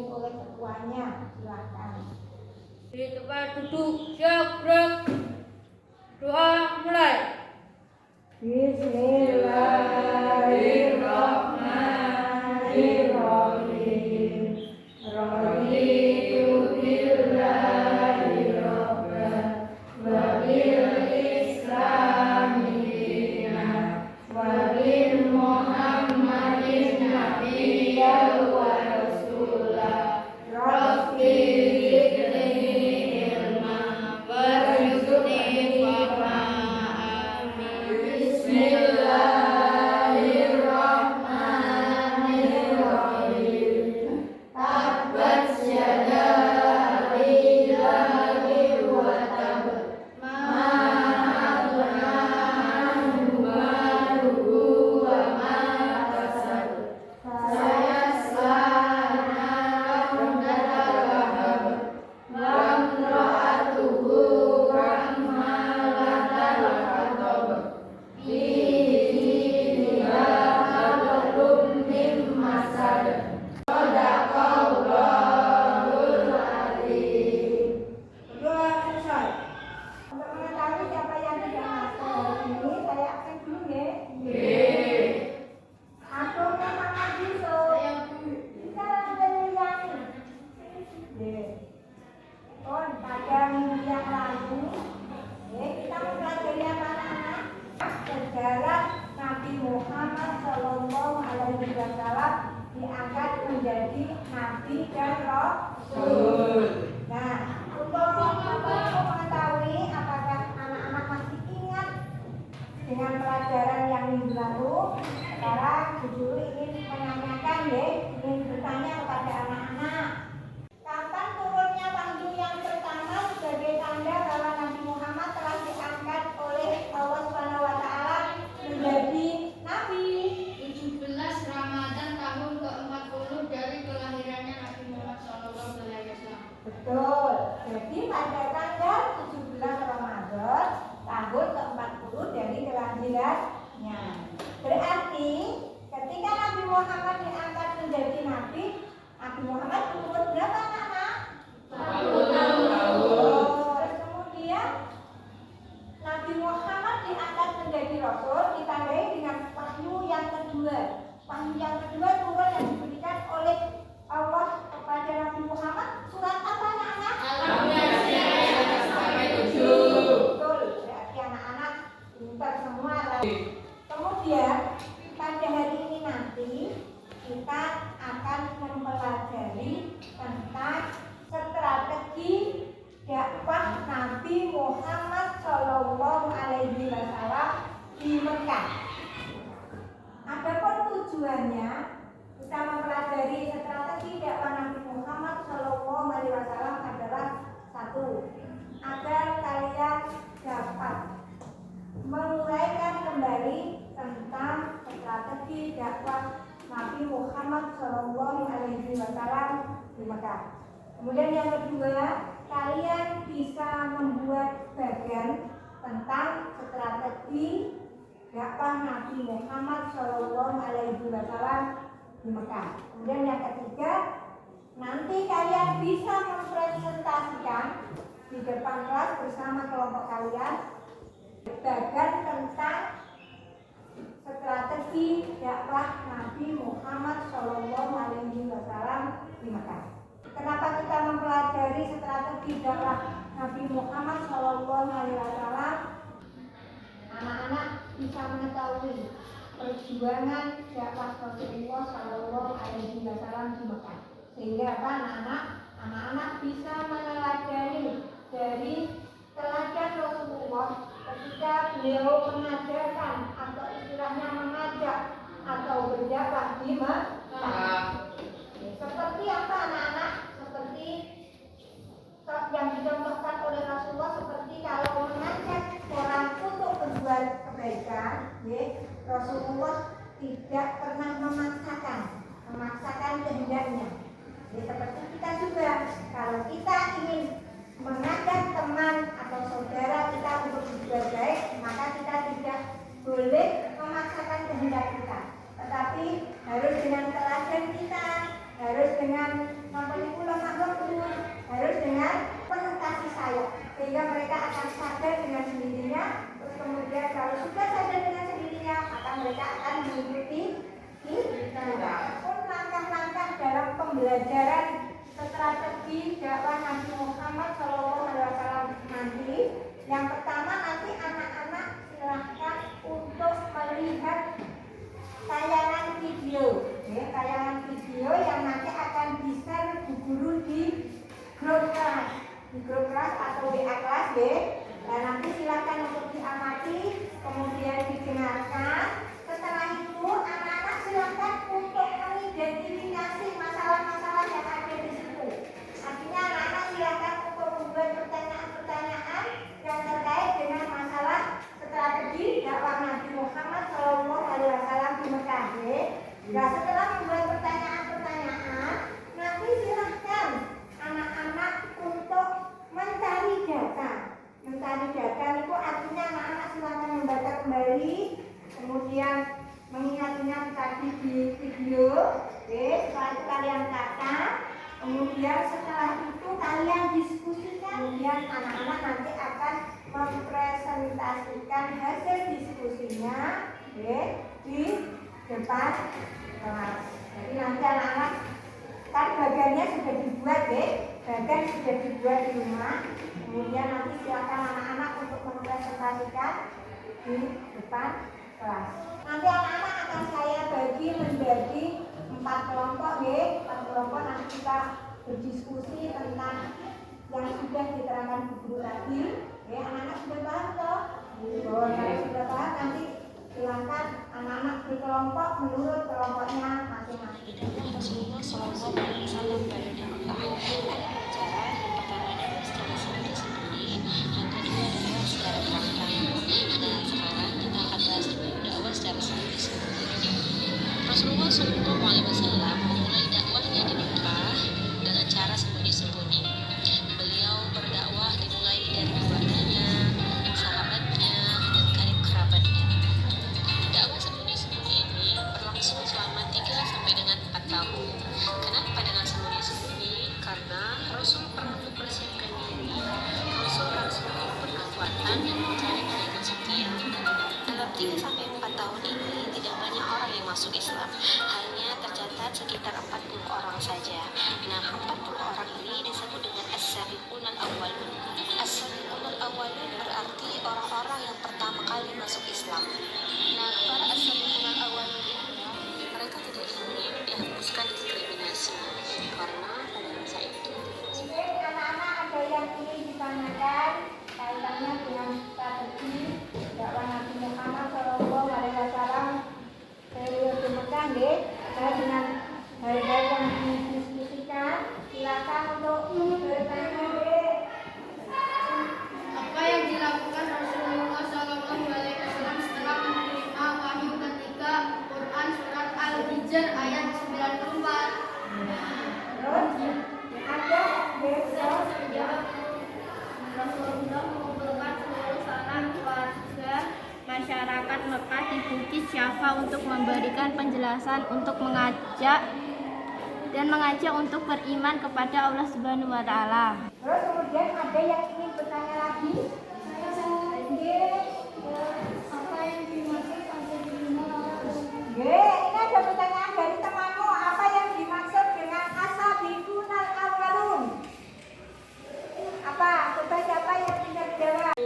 oleh ketuanya. Silakan. Di tempat duduk, siap, gerak. Doa mulai. Bismillahirrahmanirrahim. Raditu billahi rabban wa bil islami dinan wa bil muhammadin nabiyyan wa rasulah. Rabbi zidni ilma warzuqni fahma. Bismillahirrahmanirrahim. Tabbat yada abi lahabin wa tab. Ma aghna anhu maluhu wa ma kasab. Sayasla naran lahab. Wa imra'atuhu hammalatal hatab. Fi jidha hablum min masad. Shadaqallahul adzim. Berdoa selesai. Untuk mengetahui siapa yang tidak masuk hari ini, saya akan dulu ya. Aku Muhammad Yusuf. Kita beriani. Pada minggu yang lalu, kita mempelajari anak-anak sejarah Nabi Muhammad Shallallahu Alaihi Wasallam diangkat menjadi Nabi dan Rasul. Nah, untuk mengetahui apakah anak-anak masih ingat dengan pelajaran yang minggu lalu, sekarang Bu Guru ingin menanyakan ingin bertanya kepada anak-anak. Kapan turunnya wahyu yang pertama sebagai tanda bahwa Nabi Muhammad telah diangkat oleh Allah Subhanahu wa taala menjadi nabi? 17 Ramadan tahun ke-40 dari kelahirannya Nabi Muhammad SAW. Betul. Jadi pada tanggal 17 Ramadan tahun ke-40 dari kelahirannya. Berarti ketika Nabi Muhammad diangkat menjadi nabi, Nabi Muhammad umur berapa anak-anak? 40 tahun. Terus kemudian Nabi Muhammad diangkat menjadi Rasul ditandai dengan wahyu yang kedua. Wahyu yang kedua turun yang diberikan oleh Allah kepada Nabi Muhammad. Surat apa anak-anak? Betul, berarti anak-anak pintar semua. Kemudian pada hari ini nanti kita akan mempelajari tentang strategi dakwah Nabi Muhammad Shallallahu Alaihi Wasallam di Mekah. Adapun tujuannya kita mempelajari strategi dakwah Nabi Muhammad Shallallahu Alaihi Wasallam adalah satu, agar kalian dapat menguraikan kembali tentang strategi dakwah Nabi Muhammad Shallallahu Alaihi Wasallam di Mekah. Kemudian yang kedua, kalian bisa membuat bagian tentang strategi dakwah Nabi Muhammad Shallallahu Alaihi Wasallam di Mekah. Kemudian yang ketiga, nanti kalian bisa mempresentasikan di depan kelas bersama kelompok kalian bagian tentang strategi dakwah Nabi Muhammad Shallallahu Alaihi Wasallam di Mekah. Kenapa kita mempelajari strategi dakwah Nabi Muhammad Shallallahu Alaihi Wasallam? Anak-anak bisa mengetahui perjuangan dakwah Rasulullah Shallallahu Alaihi Wasallam di Mekah. Sehingga apa anak-anak bisa meneladani dari teladan Rasulullah ketika beliau mengajarkan atau istilahnya mengajak atau berdakwah di Mekah. Seperti apa anak-anak? Seperti yang dicontohkan oleh Rasulullah, seperti kalau mengajak orang untuk berbuat kebaikan, Rasulullah tidak pernah memaksakan kehendaknya. Seperti kita juga, kalau kita ingin mengajak teman atau saudara kita untuk berbuat baik, maka kita tidak boleh memaksakan kehendak kita, tetapi harus dengan teladan kita, harus dengan memperlihatkan Yang pertama nanti anak-anak silahkan untuk melihat tayangan video, tayangan video yang nanti akan di-share Bu Guru di grup kelas atau WA kelas Nah nanti silahkan untuk diamati, kemudian didengarkan. Setelah itu anak-anak silahkan untuk mengidentifikasi masalah-masalah yang ada di situ. Artinya anak-anak silahkan untuk membuat pertanyaan-pertanyaan yang terkait dengan masalah strategi dakwah Nabi Muhammad SAW di Mekah. Nah setelah membuat pertanyaan-pertanyaan, nanti silahkan anak-anak untuk mencari data. Mencari data itu artinya anak-anak silahkan membaca kembali, kemudian mengingat-ingat tadi di video, setelah itu kalian catat, kemudian setelah itu kalian diskusikan, kemudian anak-anak nanti akan mempresentasikan hasil diskusinya di depan kelas. Jadi nanti anak-anak kan bagannya sudah dibuat bagan sudah dibuat di rumah. Kemudian nanti silakan anak-anak untuk mempresentasikan di depan kelas. Nanti anak-anak akan saya bagi menjadi 4 kelompok, 4 kelompok. Nanti kita berdiskusi tentang yang sudah diterangkan Bu Guru tadi. Anak-anak sudah paham toh? Kalau sudah paham nanti silakan anak-anak berkelompok menurut kelompoknya masing-masing. Rasulullah Shallallahu Alaihi Wasallam pada di Mekah. Ada acara yang pertamanya secara sembunyi-sembunyi, yang kedua adalah secara terang-terangan. Nah sekarang kita akan bahas dulu dakwah secara sembunyi-sembunyi. Rasulullah Shallallahu Alaihi Wasallam memulai dakwahnya di Mekah dengan cara sembunyi-sembunyi. Beliau berdakwah dimulai dari keluarganya, sahabatnya, dan karib kerabatnya. Dakwah sembunyi-sembunyi ini berlangsung selama 3 sampai dengan 4 tahun. Kenapa dengan sembunyi-sembunyi? Karena Rasul perlu mempersiapkan diri. Rasul harus mengumpulkan kekuatan dan mencari mereka setia. Dalam 3 sampai 4 tahun ini tidak banyak orang yang masuk Islam. Hanya tercatat sekitar 40 orang saja. Nah, 40 orang ini disebut dengan as-sabiqun al-awwalun. As-sabiqun al-awwalun berarti orang-orang yang pertama kali masuk Islam. Nah, para as-sabiqun al-awwalun ini mereka tidak ingin dihapuskan diskriminasi karena pada masa itu Anak-anak ada yang ingin ditanyakan kaitannya dengan strategi dakwah Nabi Muhammad SAW periode Mekah, terkait dengan hal-hal yang didiskusikan. Silakan untuk bertanya. Apa yang dilakukan Rasulullah Shallallahu Alaihi Wasallam setelah menerima wahyu ketika Quran surat Al-Hijr ayat 94? Terus ada Rasulullah mengumpulkan seluruh sanak warga masyarakat Mekah di Bukit Syafa untuk memberikan penjelasan, untuk mengajak untuk beriman kepada Allah Subhanahu wa taala. Terus kemudian ada yang ingin bertanya lagi? Apa yang dimaksud Ini ada pertanyaan dari temanmu. Apa yang dimaksud dengan as-sabiqunal awwalun? Apa? Coba siapa yang bisa dijawab?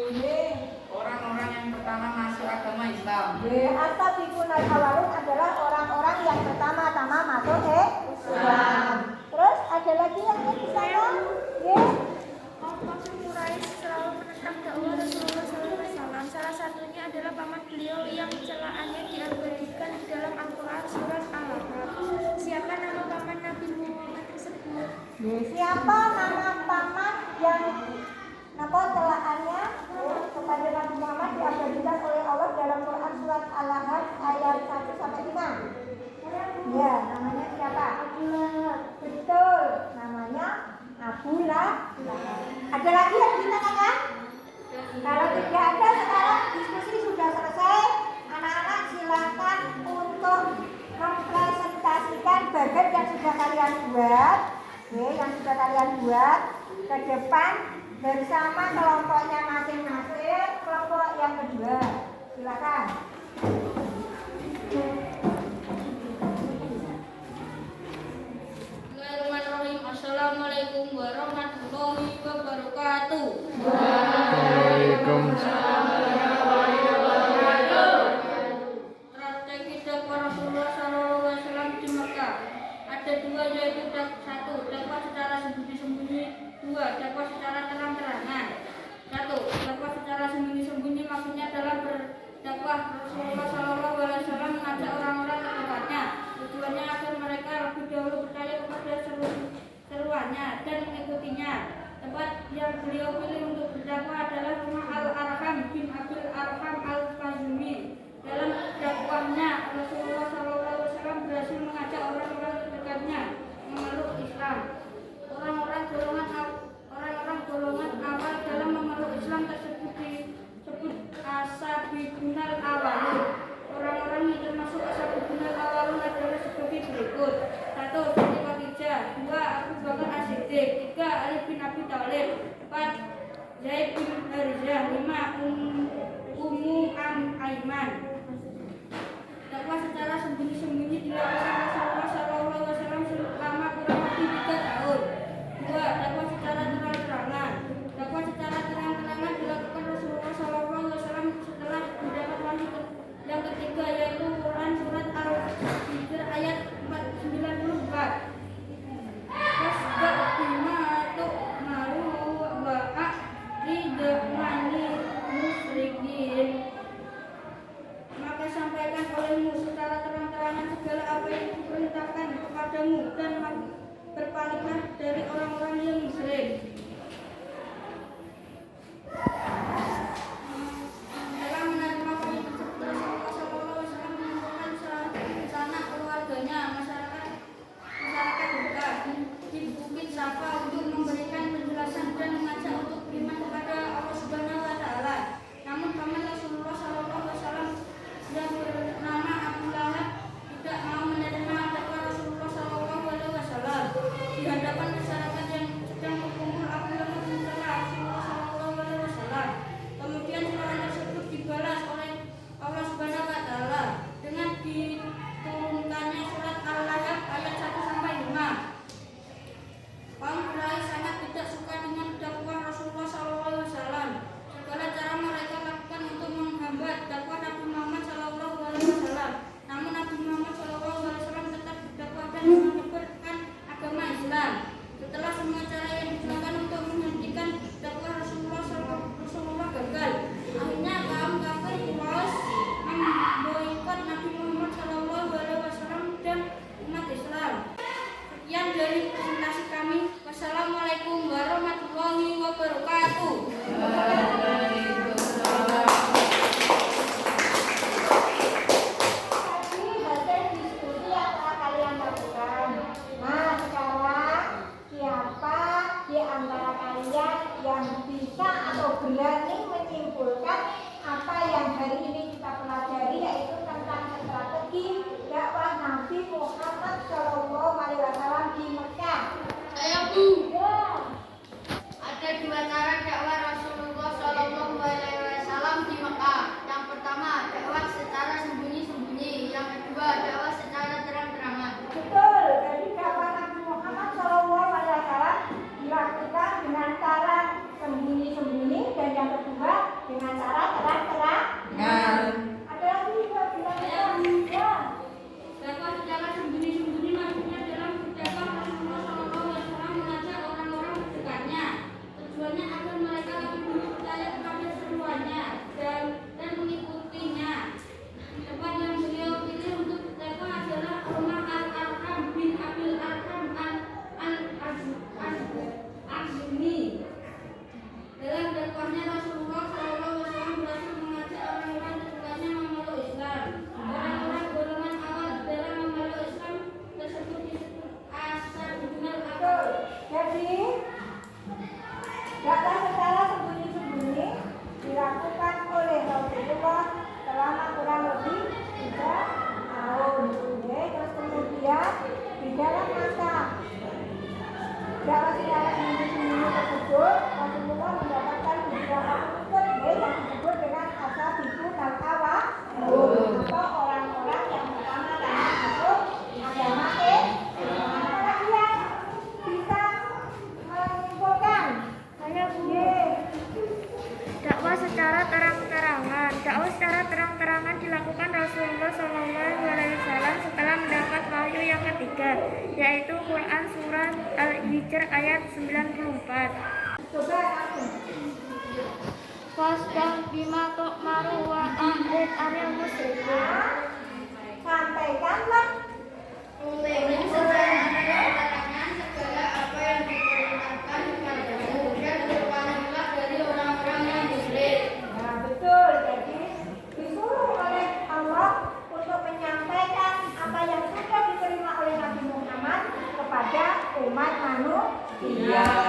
Orang-orang yang pertama masuk agama Islam. As-sabiqunal awwalun adalah orang-orang yang pertama-tama masuk Islam. Terus ada lagi yang ingin ditanya? Quraisy selalu menentang dakwah Rasulullah SAW. Salah satunya adalah paman beliau yang celaannya diabadikan di dalam Al-Quran surat Al-Ahqaf. Siapa nama paman Nabi Muhammad tersebut? Siapa nama paman yang celaannya kepada Nabi Muhammad diabadikan oleh Allah dalam Quran surat Al-Ahqaf ayat 1 sampai 5? Ya, namanya siapa? Betul, namanya Abu Lahab. Ada lagi yang ditanyakan? Kalau tidak ada, sekarang diskusi sudah selesai. Anak-anak silakan untuk mempresentasikan bagan yang sudah kalian buat, ke depan bersama kelompoknya masing-masing. Kelompok yang kedua, silakan. Assalamualaikum warahmatullahi wabarakatuh. Waalaikumsalam. Waalaikumsalam. Strategi dakwah Rasulullah SAW di Mekah ada dua, yaitu satu, dakwah secara sembunyi-sembunyi, dua, dakwah secara terang-terangan. Satu, dakwah secara sembunyi-sembunyi maksudnya dalam berdakwah Rasulullah SAW mengajak orang-orang terdekatnya, tujuannya agar mereka lebih dahulu percaya kepada seruannya dan mengikutinya. Tempat yang beliau pilih untuk berdakwah adalah rumah Al-Arham bin Abil Arham Al-Fazumi. Dalam dakwahnya, Rasulullah SAW berhasil mengajak orang-orang terdekatnya memeluk Islam. Orang-orang golongan awal dalam memeluk Islam tersebut disebut Ashabiyunal Awalun. Orang-orang yang termasuk Ashabiyunal Awalun adalah sebagai berikut: satu, Siti Khadijah; dua, Abu Bakar As-Siddiq; tiga, Ali bin Abi Thalib; empat, Zaid bin Harizah; lima, Ummu Aiman. Dakwah secara sembunyi-sembunyi dilakukan Rasulullah SAW selama kurang lebih 3 tahun. Dua, dakwah secara terang-terangan. Dakwah secara terang-terangan dilakukan Rasulullah SAW setelah mendapat wahyu yang ketiga, yaitu Quran surat Al-Hijr ayat 94. Fasda bima tu'maru wa a'rid 'anil musyrikin. Maka sampaikan olehmu secara terang-terangan segala apa yang diperintahkan kepadamu dan berpalinglah dari orang-orang yang musyrik. Dalam menerima wahyu tersebut, Rasulullah SAW mengumpulkan sanak keluarganya, masyarakat Mekah di Bukit Safa untuk memberikan penjelasan dan mengajak untuk beriman kepada Allah Subhanahu wa Ta'ala. Namun paman Rasulullah SAW yang bernama Abu Lahab tidak mau menerima dakwah Rasulullah SAW. Di hadapan masyarakat yang sedang berkumpul, Abu Lahab mencela Rasulullah SAW. Kemudian serangan tersebut dibalas oleh Allah Subhanahu wa Ta'ala dengan diturunkannya surat Al-Lahab ayat 1-5. Kaum Quraisy sangat tidak suka dengan dakwah Rasulullah SAW. Segala cara mereka lakukan untuk menghambat dakwah Nabi Muhammad SAW. Namun Nabi Muhammad SAW tetap berdakwah dan menyebarkan agama Islam. Setelah semua cara yang digunakan untuk menghentikan dakwah Rasulullah gagal, akhirnya kaum kafir Quraisy memboikot Nabi Muhammad SAW dan umat Islam. Sekian dari presentasi kami. Wassalamualaikum warahmatullahi wabarakatuh. Yang bisa atau berani menyimpulkan apa yang hari ini kita pelajari, yaitu tentang strategi dakwah Nabi Muhammad SAW di Mekah. Saya Bu. Ya. Ada dua cara dakwah Rasulullah SAW di Mekah. Yang pertama, dakwah secara sembunyi-sembunyi. Yang kedua, dakwah secara terang-terangan. Betul. Jadi dakwah Nabi Muhammad SAW dilakukan dengan cara sembunyi-sembunyi, dan yang kedua yaitu Quran Surat Al-Hijr ayat 94. Coba kamu. Fasdah bima tu'maru wa a'rid 'anil musyrikin. Sampaikanlah segala apa yang diperintahkan kepadamu dan berpalinglah dari orang-orang yang musyrik. Nah, betul. Jadi disuruh oleh Allah untuk menyampaikan apa yang sudah diterima oleh Nabi Muhammad kepada umat manusia.